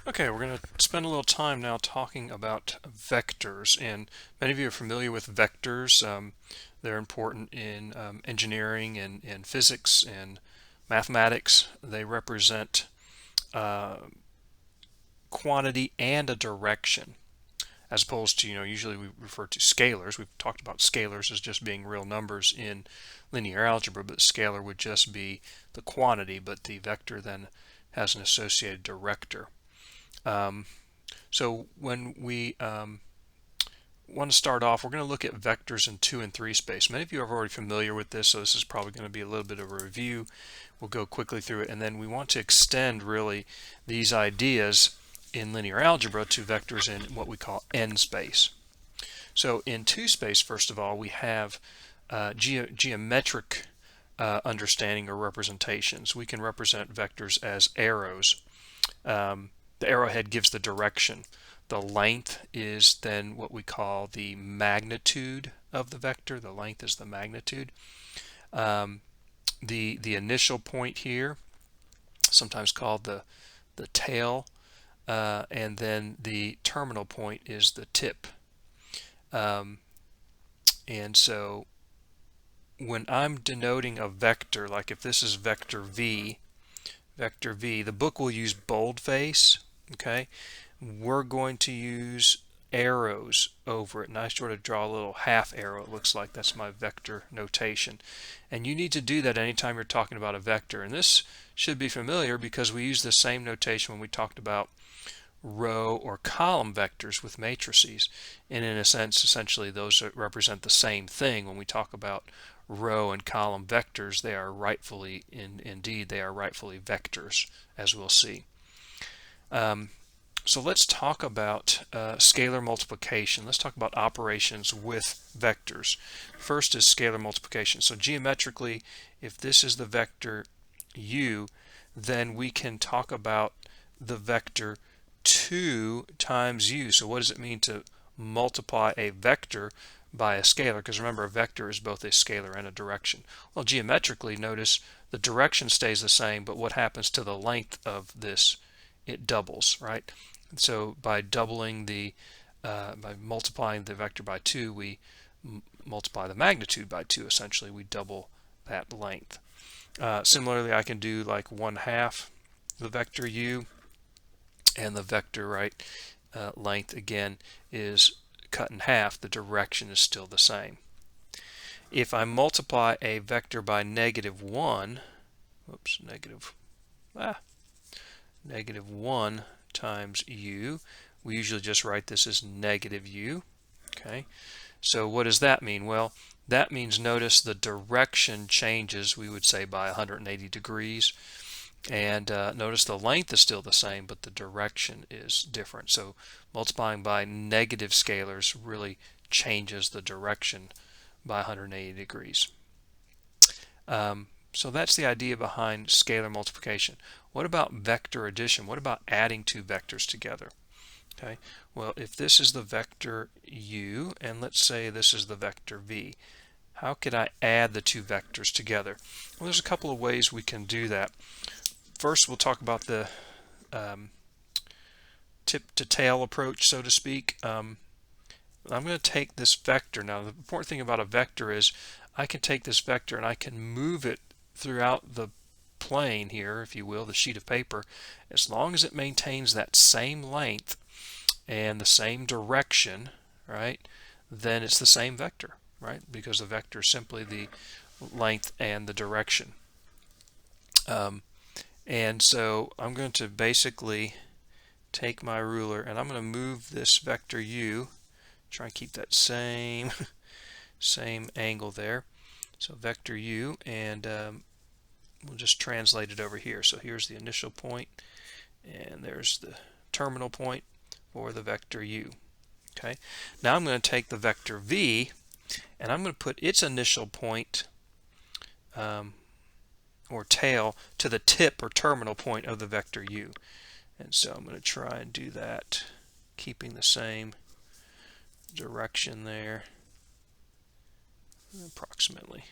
Okay, we're going to spend a little time now talking about vectors, and many of you are familiar with vectors. They're important in engineering and physics and mathematics. They represent uh, quantity and a direction, as opposed to, usually we refer to scalars. We've talked about scalars as just being real numbers in linear algebra, but scalar would just be the quantity, but the vector then has an associated director. Um, So when we want to start off, we're going to look at vectors in 2 and 3 space. Many of you are already familiar with this, so this is probably going to be a little bit of a review. We'll go quickly through it, and then we want to extend really these ideas in linear algebra to vectors in what we call n space. So in 2 space, first of all, we have geometric understanding or representations. We can represent vectors as arrows. The arrowhead gives the direction. The length is then what we call the magnitude of the vector. The length is the magnitude. The initial point here, sometimes called the tail, and then the terminal point is the tip. And so when I'm denoting a vector, like if this is vector v, the book will use boldface. Okay, we're going to use arrows over it, and I sort of draw a little half arrow. It looks like that's my vector notation, and you need to do that anytime you're talking about a vector. And this should be familiar because we use the same notation when we talked about row or column vectors with matrices, and in a sense essentially those represent the same thing. When we talk about row and column vectors, they are rightfully indeed they are rightfully vectors, as we'll see. So let's talk about scalar multiplication. Let's talk about operations with vectors. First is scalar multiplication. So geometrically, if this is the vector u, then we can talk about the vector 2 times u. So what does it mean to multiply a vector by a scalar? Because remember, a vector is both a scalar and a direction. Well, geometrically, notice the direction stays the same, but what happens to the length of this? It doubles, right? So by doubling by multiplying the vector by 2, we multiply the magnitude by 2. Essentially, we double that length. Similarly, I can do like 1/2 the vector u, and the vector length again is cut in half. The direction is still the same. If I multiply a vector by -1, -1 times u, we usually just write this as -u. Okay, so what does that mean? Well, that means, notice the direction changes, we would say, by 180 degrees. And notice the length is still the same, but the direction is different. So multiplying by negative scalars really changes the direction by 180 degrees. So that's the idea behind scalar multiplication. What about vector addition? What about adding two vectors together? Okay, well, if this is the vector u, and let's say this is the vector v, how could I add the two vectors together? Well, there's a couple of ways we can do that. First, we'll talk about the tip to tail approach, so to speak. I'm going to take this vector. Now, the important thing about a vector is I can take this vector and I can move it throughout the plane here, if you will, the sheet of paper, as long as it maintains that same length and the same direction, right? Then it's the same vector, right? Because the vector is simply the length and the direction. And so I'm going to basically take my ruler and I'm going to move this vector u, try and keep that same angle there. So vector u, and we'll just translate it over here. So here's the initial point, and there's the terminal point for the vector u. Okay, now I'm going to take the vector v, and I'm going to put its initial point or tail to the tip or terminal point of the vector u. And so I'm going to try and do that, keeping the same direction there, approximately.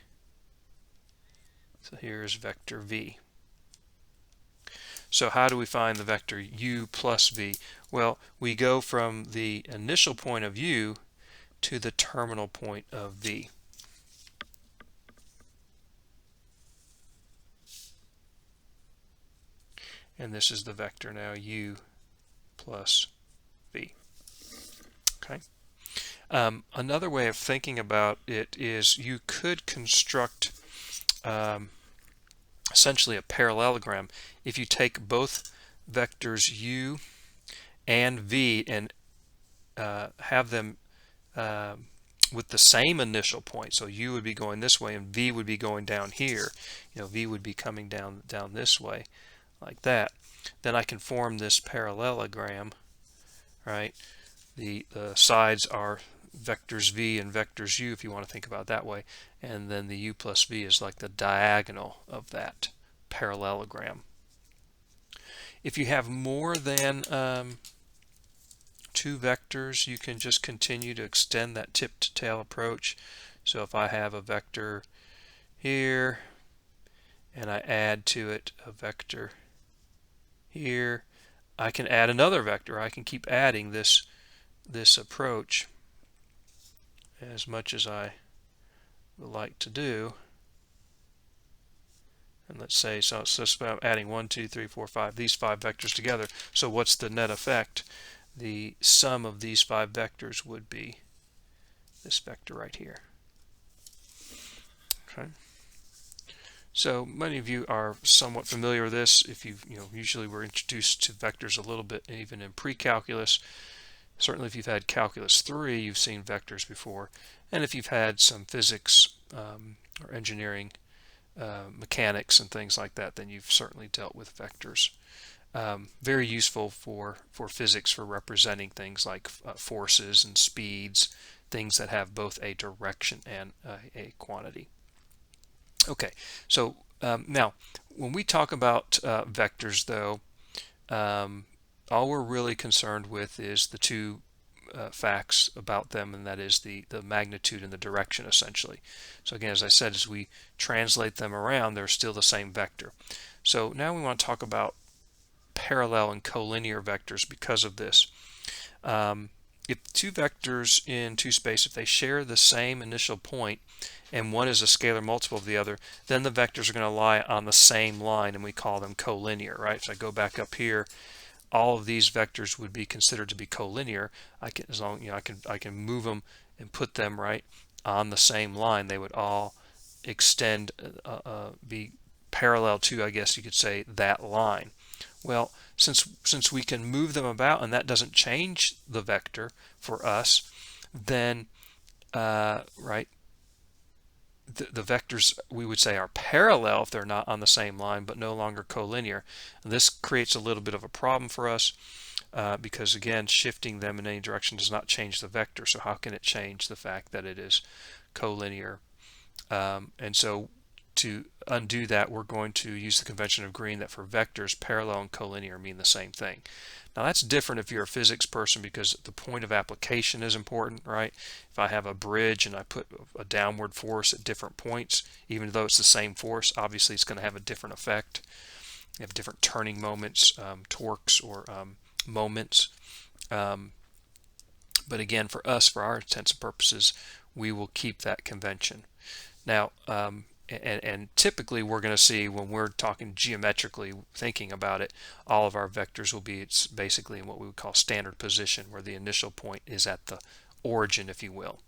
So here's vector v. So how do we find the vector u plus v? Well, we go from the initial point of u to the terminal point of v. And this is the vector now, u plus v. Okay. Another way of thinking about it is you could construct essentially a parallelogram if you take both vectors u and v and have them with the same initial point. So u would be going this way and v would be going down here. V would be coming down this way like that. Then I can form this parallelogram, right? The sides are vectors v and vectors u, if you want to think about it that way, and then the u plus v is like the diagonal of that parallelogram. If you have more than two vectors, you can just continue to extend that tip to tail approach. So if I have a vector here and I add to it a vector here, I can add another vector. I can keep adding this approach as much as I would like to do. And let's say, so it's just about adding 1, 2, 3, 4, 5, these 5 vectors together. So what's the net effect? The sum of these 5 vectors would be this vector right here. Okay. So many of you are somewhat familiar with this. If usually we're introduced to vectors a little bit even in pre-calculus. Certainly if you've had calculus 3, you've seen vectors before. And if you've had some physics or engineering mechanics and things like that, then you've certainly dealt with vectors. Very useful for physics, for representing things like forces and speeds, things that have both a direction and a quantity. Okay, so now when we talk about vectors, though, all we're really concerned with is the two facts about them, and that is the magnitude and the direction, essentially. So again, as I said, as we translate them around, they're still the same vector. So now we want to talk about parallel and collinear vectors because of this. If two vectors in two space, if they share the same initial point and one is a scalar multiple of the other, then the vectors are going to lie on the same line, and we call them collinear, right? So I go back up here, all of these vectors would be considered to be collinear. I can move them and put them right on the same line. They would all extend, be parallel to, I guess you could say, that line. Well, since we can move them about and that doesn't change the vector for us, then right, the vectors we would say are parallel if they're not on the same line, but no longer collinear. And this creates a little bit of a problem for us because, again, shifting them in any direction does not change the vector. So how can it change the fact that it is collinear? And so to undo that, we're going to use the convention of agreeing that for vectors, parallel and collinear mean the same thing. Now that's different if you're a physics person because the point of application is important, right? If I have a bridge and I put a downward force at different points, even though it's the same force, obviously it's going to have a different effect. You have different turning moments, torques, or moments. But again, for us, for our intents and purposes, we will keep that convention. Now, and typically we're going to see when we're talking geometrically, thinking about it, all of our vectors will be basically in what we would call standard position, where the initial point is at the origin, if you will.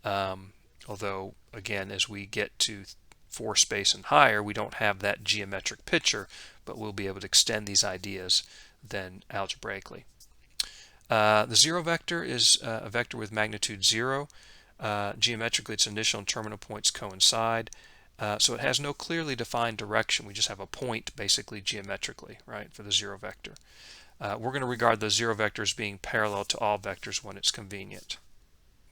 Although, again, as we get to 4 space and higher, we don't have that geometric picture, but we'll be able to extend these ideas then algebraically. The zero vector is a vector with magnitude 0. Geometrically, its initial and terminal points coincide. So it has no clearly defined direction. We just have a point, basically, geometrically, right, for the zero vector. We're going to regard the zero vector as being parallel to all vectors when it's convenient.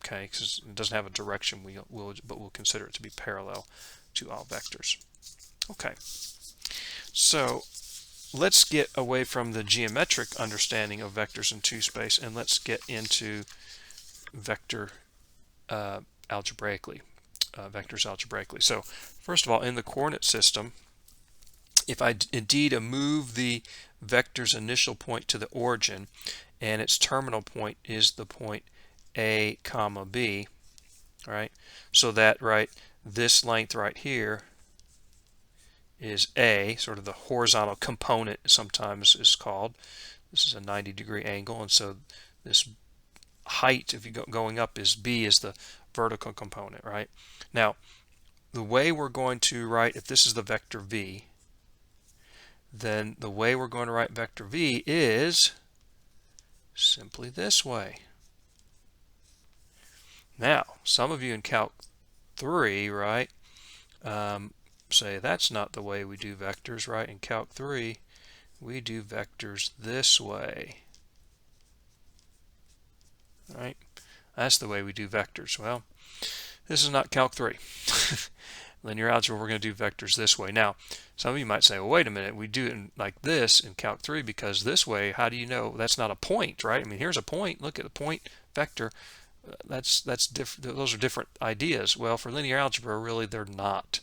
Okay, because it doesn't have a direction, but we'll consider it to be parallel to all vectors. Okay, so let's get away from the geometric understanding of vectors in 2 space, and let's get into vector algebraically. Vectors algebraically. So first of all, in the coordinate system, if I indeed move the vector's initial point to the origin and its terminal point is the point A comma B, right? So that, right, this length right here is A, sort of the horizontal component sometimes is called. This is a 90-degree angle, and so this height, if you go going up, is B, is the vertical component, right? Now, the way we're going to write, if this is the vector V, then the way we're going to write vector V is simply this way. Now, some of you in Calc 3, right, say that's not the way we do vectors, right? In Calc 3, we do vectors this way, right? That's the way we do vectors. Well, this is not Calc 3. Linear algebra, we're going to do vectors this way. Now, some of you might say, well, wait a minute, we do it like this in Calc 3 because this way, how do you know that's not a point, right? I mean, here's a point. Look at the point vector. That's different. Those are different ideas. Well, for linear algebra, really, they're not.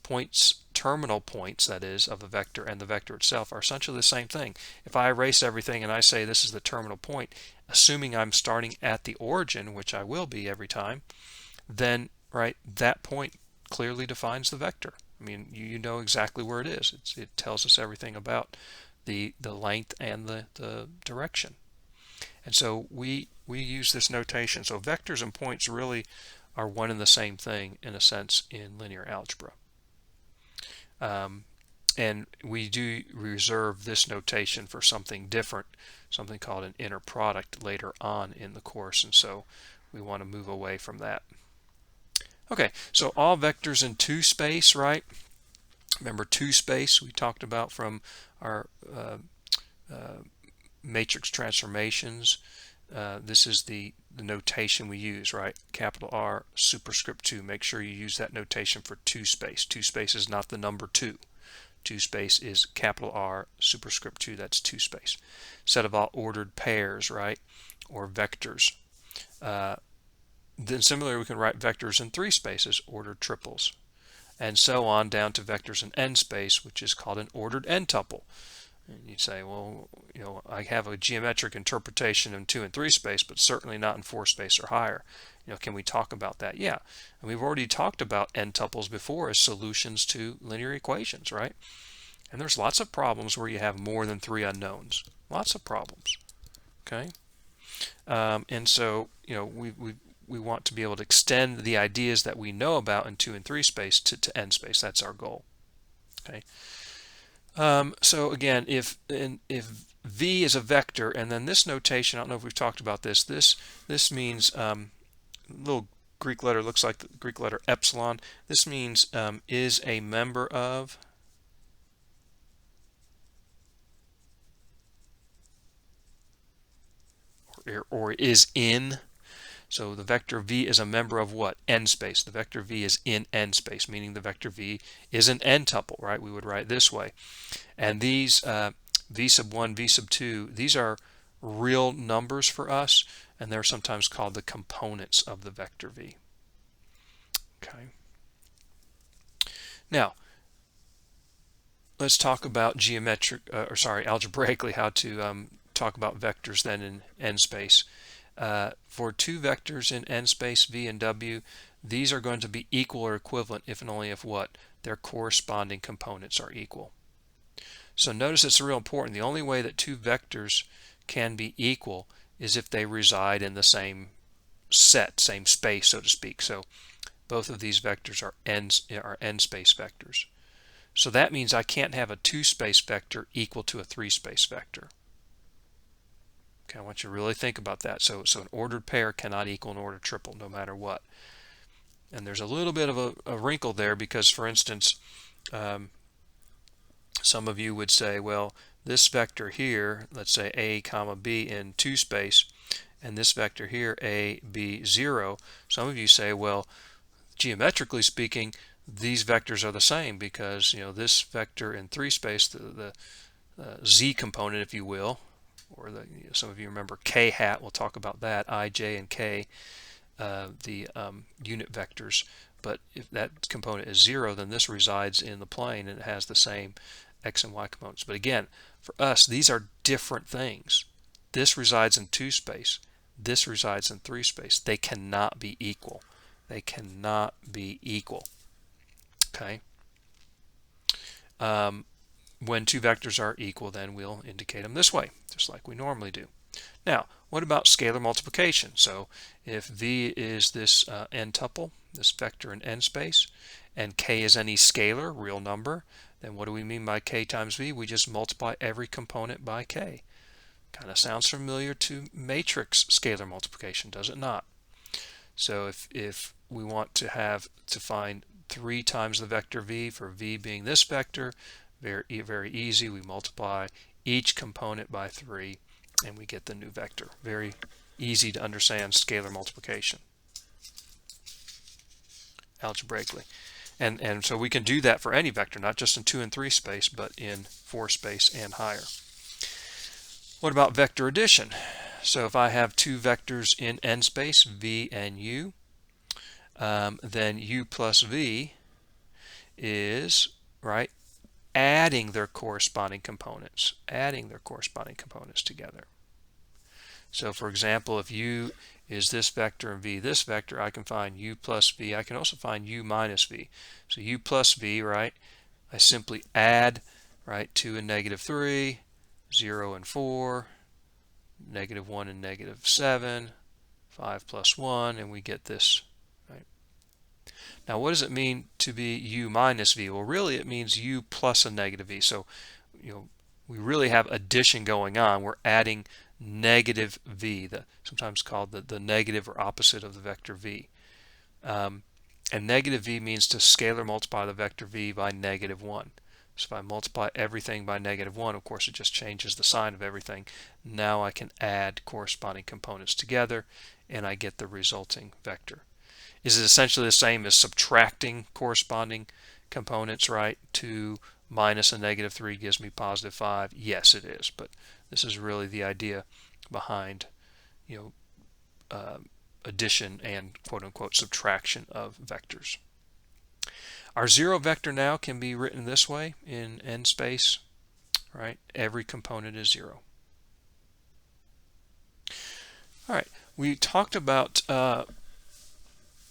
Points, terminal points, that is, of a vector and the vector itself are essentially the same thing. If I erase everything and I say this is the terminal point, assuming I'm starting at the origin, which I will be every time, then, right, that point clearly defines the vector. I mean, you know exactly where it is. It tells us everything about the length and the direction. And so we use this notation. So vectors and points really are one and the same thing in a sense in linear algebra. And we do reserve this notation for something different, something called an inner product later on in the course, and so we want to move away from that. Okay, so all vectors in 2 space, right? Remember 2 space we talked about from our matrix transformations. This is the notation we use, right? Capital R superscript 2. Make sure you use that notation for 2 space. 2 space is not the number 2. 2 space is capital R superscript 2. That's 2 space. Set of all ordered pairs, right? Or vectors. Then similarly, we can write vectors in 3 spaces, ordered triples, and so on down to vectors in n space, which is called an ordered n-tuple. And you'd say, well, you know, I have a geometric interpretation in 2 and 3 space, but certainly not in 4 space or higher. You know, can we talk about that? Yeah, and we've already talked about n-tuples before as solutions to linear equations, right? And there's lots of problems where you have more than 3 unknowns. Lots of problems. Okay, and so you know we want to be able to extend the ideas that we know about in 2 and 3 space to n space. That's our goal. Okay. So again, if V is a vector, and then this notation, I don't know if we've talked about this. This means little Greek letter looks like the Greek letter epsilon. This means is a member of, or is in. So the vector V is a member of what? N space. The vector V is in N space, meaning the vector V is an n-tuple, right? We would write it this way. And these V sub 1, V sub 2, these are real numbers for us, and they're sometimes called the components of the vector V. Okay. Now, let's talk about algebraically how to talk about vectors then in N space. For 2 vectors in N space, V and W, these are going to be equal or equivalent if and only if what? Their corresponding components are equal. So notice it's real important. The only way that 2 vectors can be equal is if they reside in the same set, same space, so to speak. So both of these vectors are n space vectors. So that means I can't have a 2 space vector equal to a 3 space vector. Okay, I want you to really think about that. So an ordered pair cannot equal an ordered triple no matter what. And there's a little bit of a wrinkle there because, for instance, some of you would say, well, this vector here, let's say A comma B in 2 space, and this vector here, A, B, 0. Some of you say, well, geometrically speaking, these vectors are the same because, you know, this vector in 3 space, the z component, if you will, or some of you remember k hat, we'll talk about that, I, j, and k, the unit vectors. But if that component is 0, then this resides in the plane and it has the same x and y components. But again, for us, these are different things. This resides in 2 space. This resides in 3 space. They cannot be equal. They cannot be equal. Okay. When 2 vectors are equal, then we'll indicate them this way, just like we normally do. Now, what about scalar multiplication? So if v is this n-tuple, this vector in n space, and k is any scalar, real number, then what do we mean by k times v? We just multiply every component by k. Kind of sounds familiar to matrix scalar multiplication, does it not? So if we want to find 3 times the vector v, for v being this vector, very easy. We multiply each component by 3 and we get the new vector. Very easy to understand scalar multiplication algebraically. And so we can do that for any vector, not just in 2 and 3 space, but in 4 space and higher. What about vector addition? So if I have 2 vectors in n space, v and u, then u plus v is, right, adding their corresponding components together. So for example, if u is this vector and v this vector, I can find u plus v. I can also find u minus v. So u plus v, right, I simply add, right, 2 and -3, 0 and 4, -1 and -7, 5 plus 1, and we get this. Now, what does it mean to be u minus v? Well, really, it means u plus a negative v. So, we really have addition going on. We're adding negative v, sometimes called the negative or opposite of the vector v. And negative v means to scalar multiply the vector v by -1. So if I multiply everything by -1, of course, it just changes the sign of everything. Now I can add corresponding components together, and I get the resulting vector. Is it essentially the same as subtracting corresponding components, right? 2 minus a -3 gives me +5. Yes, it is, but this is really the idea behind, addition and quote-unquote subtraction of vectors. Our 0 vector now can be written this way in n space, right? Every component is 0. All right, we talked about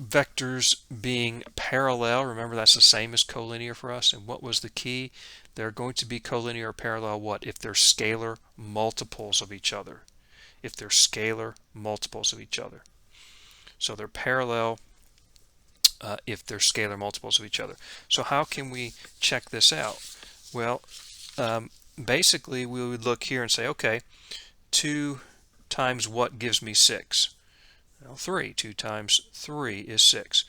vectors being parallel. Remember, that's the same as collinear for us. And what was the key? They're going to be collinear or parallel what? If they're scalar multiples of each other. If they're scalar multiples of each other. So they're parallel if they're scalar multiples of each other. So how can we check this out? Well, basically we would look here and say, okay, 2 times what gives me 6? Well, 3. 2 times 3 is 6.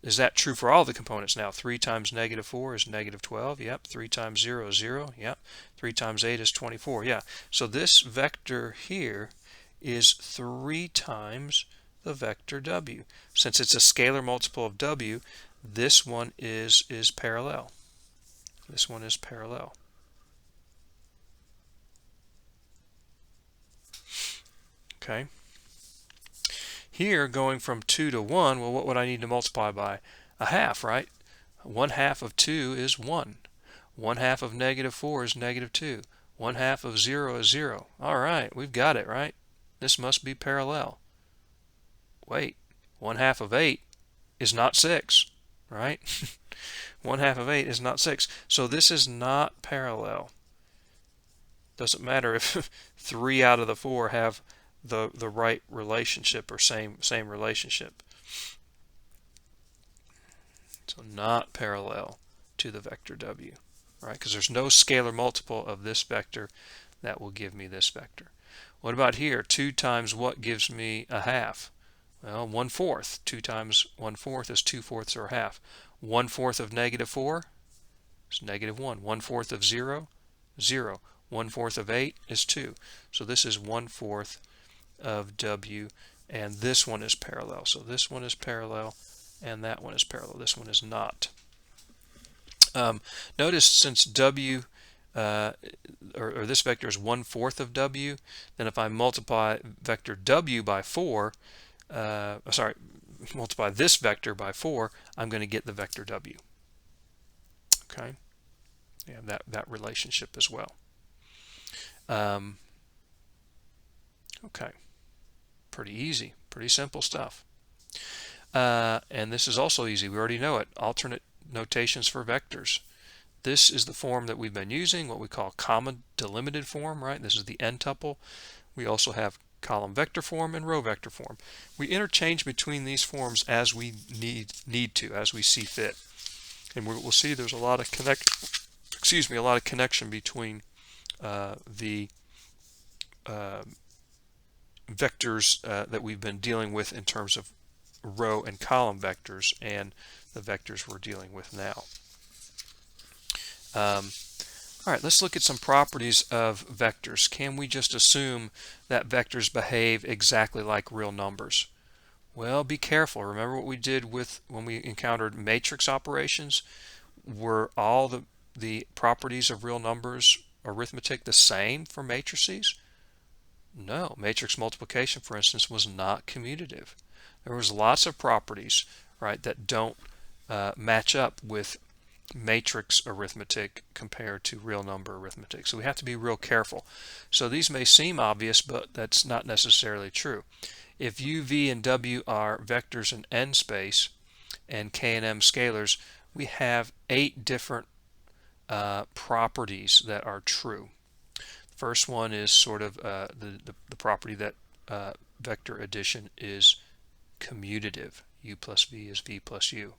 Is that true for all the components now? 3 times -4 is -12. Yep. 3 times 0 is 0. Yep. 3 times 8 is 24. Yeah. So this vector here is 3 times the vector w. Since it's a scalar multiple of w, this one is parallel. This one is parallel. Okay. Here, going from 2 to 1, well, what would I need to multiply by? A half, right? 1/2 of 2 is 1. 1/2 of -4 is -2. 1/2 of 0 is 0. All right, we've got it, right? This must be parallel. Wait, 1/2 of 8 is not 6, right? 1/2 of 8 is not 6. So this is not parallel. Doesn't matter if 3 out of the 4 have the right relationship or same relationship. So not parallel to the vector w, right? Because there's no scalar multiple of this vector that will give me this vector. What about here? 2 times what gives me a half? Well, 1/4. 2 times 1/4 is 2/4 or a half. 1/4 of -4 is -1. 1/4 of 0, 0. 1/4 of 8 is 2. So this is 1/4 of w, and this one is parallel. So this one is parallel, and that one is parallel. This one is not. Notice since w or this vector is 1/4 of w, then if I multiply vector w by 4, multiply this vector by 4, I'm going to get the vector w. Okay. You have that relationship as well. Okay, pretty easy, pretty simple stuff. And this is also easy. We already know it. Alternate notations for vectors. This is the form that we've been using, what we call comma delimited form, right? This is the n-tuple. We also have column vector form and row vector form. We interchange between these forms as we need to, as we see fit. And we'll see there's a lot of connection between the vectors that we've been dealing with in terms of row and column vectors and the vectors we're dealing with now. All right, let's look at some properties of vectors. Can we just assume that vectors behave exactly like real numbers? Well, be careful. Remember what we did with when we encountered matrix operations? Were all the properties of real numbers arithmetic the same for matrices? No. Matrix multiplication, for instance, was not commutative. There was lots of properties, right, that don't match up with matrix arithmetic compared to real number arithmetic. So we have to be real careful. So these may seem obvious, but that's not necessarily true. If u, v, and w are vectors in n space and k and m scalars, we have 8 different properties that are true. First one is sort of the property that vector addition is commutative. U plus v is v plus u.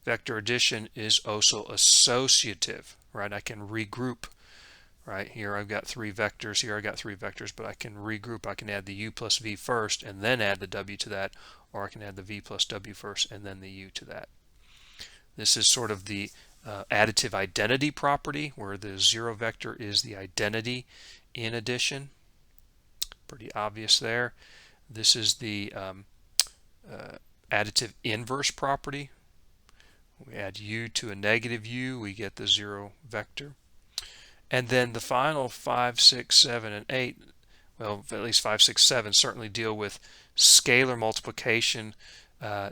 Vector addition is also associative, right? I can regroup, right? Here I've got 3 vectors, here I got 3 vectors, but I can regroup. I can add the u plus v first and then add the w to that, or I can add the v plus w first and then the u to that. This is sort of the additive identity property, where the 0 vector is the identity in addition. Pretty obvious there. This is the additive inverse property. We add u to a negative u, we get the 0 vector. And then the final 5, 6, 7, and 8, well, at least 5, 6, 7 certainly deal with scalar multiplication,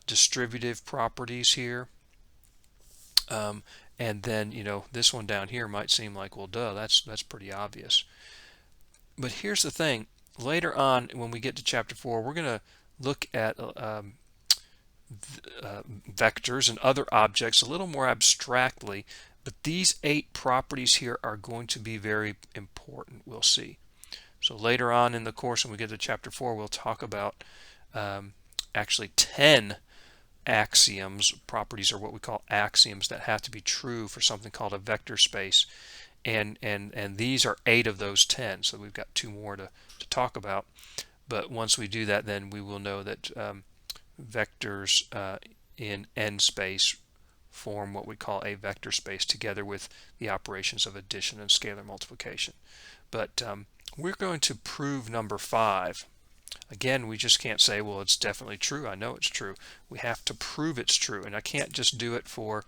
distributive properties here. And then, you know, this one down here might seem like, well, duh, that's pretty obvious. But here's the thing. Later on, when we get to chapter 4, we're going to look at vectors and other objects a little more abstractly, but these 8 properties here are going to be very important, we'll see. So later on in the course, when we get to chapter 4, we'll talk about actually 10 axioms. Properties are what we call axioms that have to be true for something called a vector space, and these are 8 of those 10. So we've got 2 more to talk about, but once we do that, then we will know that vectors in n space form what we call a vector space together with the operations of addition and scalar multiplication. But we're going to prove number 5. Again, we just can't say, well, it's definitely true. I know it's true. We have to prove it's true, and I can't just do it for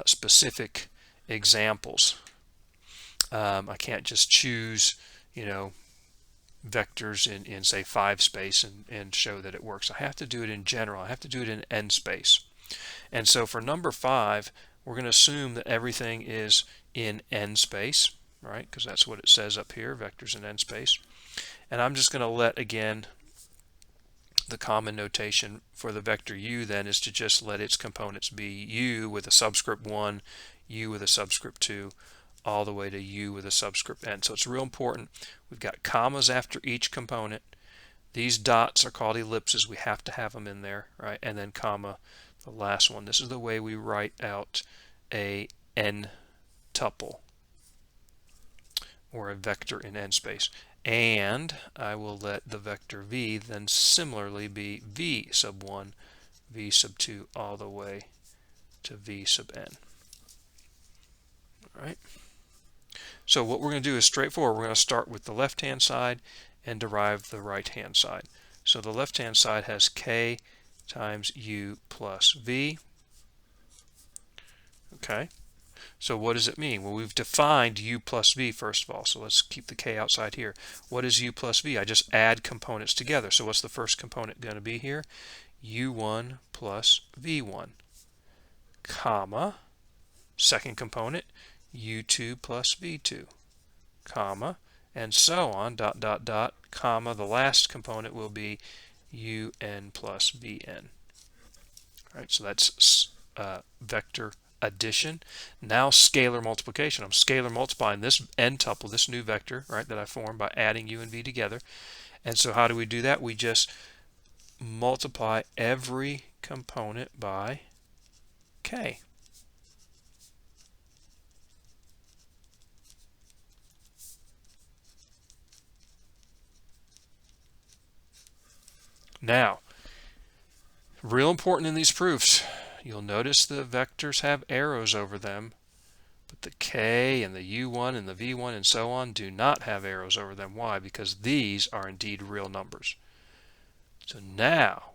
specific examples. I can't just choose, you know, vectors in say 5 space and show that it works. I have to do it in general. I have to do it in n space. And so for number 5, we're going to assume that everything is in n space, right? Because that's what it says up here, vectors in n space. And I'm just going to let, again, the common notation for the vector u then is to just let its components be u with a subscript 1, u with a subscript 2, all the way to u with a subscript n. So it's real important. We've got commas after each component. These dots are called ellipses. We have to have them in there, right? And then comma, the last one. This is the way we write out a n-tuple, or a vector in n space. And I will let the vector v then similarly be v sub 1, v sub 2, all the way to v sub n. All right. So what we're going to do is straightforward. We're going to start with the left-hand side and derive the right-hand side. So the left-hand side has k times u plus v. Okay. So what does it mean? Well, we've defined u plus v first of all. So let's keep the k outside here. What is u plus v? I just add components together. So what's the first component going to be here? u1 plus v1, comma, second component, u2 plus v2, comma, and so on, dot, dot, dot, comma, the last component will be un plus vn. All right, so that's vector addition. Now scalar multiplication. I'm scalar multiplying this n tuple, this new vector, right, that I formed by adding u and v together. And so how do we do that? We just multiply every component by k. Now, real important in these proofs, you'll notice the vectors have arrows over them, but the k and the u1 and the v1 and so on do not have arrows over them. Why? Because these are indeed real numbers. So now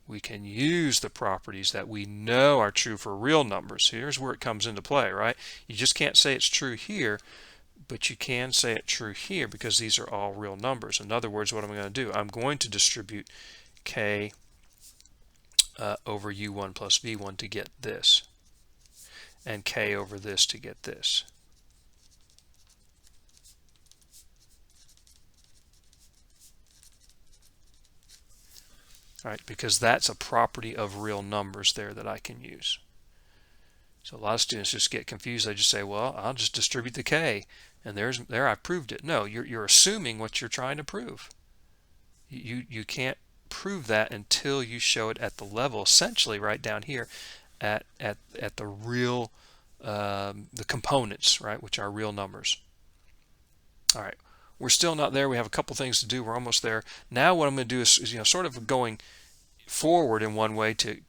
we can use the properties that we know are true for real numbers. Here's where it comes into play, right? You just can't say it's true here, but you can say it's true here because these are all real numbers. In other words, what am I going to do? I'm going to distribute k over u1 plus v1 to get this, and k over this to get this. All right, because that's a property of real numbers there that I can use. So a lot of students just get confused. They just say, well, I'll just distribute the k, and there I proved it. No, you're assuming what you're trying to prove. You can't prove that until you show it at the level, essentially right down here at the real the components, right, which are real numbers. All right, we're still not there. We have a couple things to do. We're almost there. Now what I'm going to do is sort of going forward in one way to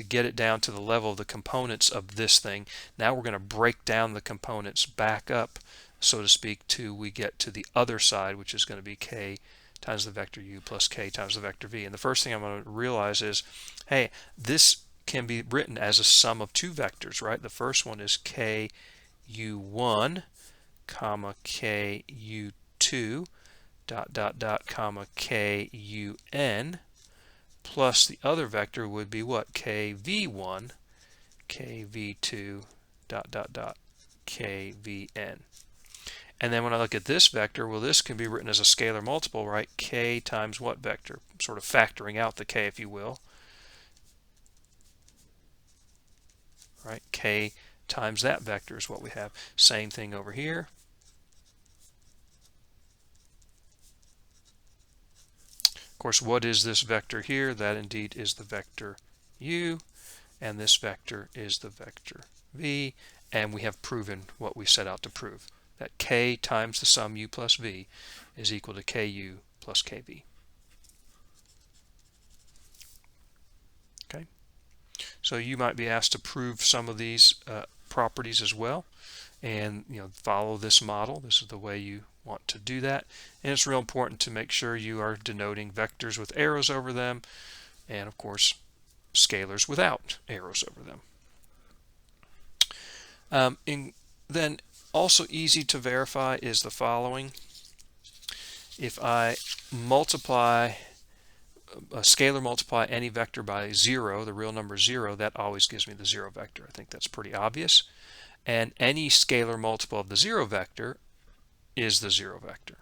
get it down to the level of the components of this thing. Now we're going to break down the components back up, so to speak, till we get to the other side, which is going to be k times the vector u plus k times the vector v. And the first thing I'm going to realize is, hey, this can be written as a sum of two vectors, right? The first one is k u1 comma k u2 dot dot dot comma k un, plus the other vector would be what? k v1 k v2 dot dot dot k vn. And then when I look at this vector, well, this can be written as a scalar multiple, right? K times what vector? Sort of factoring out the k, if you will. Right? K times that vector is what we have. Same thing over here. Of course, what is this vector here? That indeed is the vector u, and this vector is the vector v, and we have proven what we set out to prove, that k times the sum u plus v is equal to ku plus kv. Okay, so you might be asked to prove some of these properties as well, and follow this model. This is the way you want to do that, and it's real important to make sure you are denoting vectors with arrows over them, and of course scalars without arrows over them. Then also easy to verify is the following. If I multiply scalar multiply any vector by 0, the real number 0, that always gives me the 0 vector. I think that's pretty obvious. And any scalar multiple of the 0 vector is the 0 vector.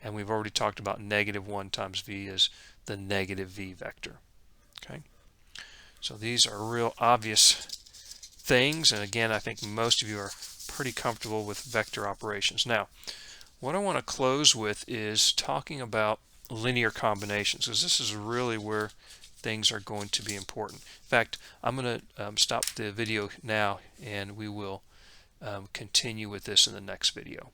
And we've already talked about -1 times v is the negative v vector. Okay, so these are real obvious things, and again, I think most of you are pretty comfortable with vector operations. Now, what I want to close with is talking about linear combinations, because this is really where things are going to be important. In fact, I'm going to stop the video now, and we will continue with this in the next video.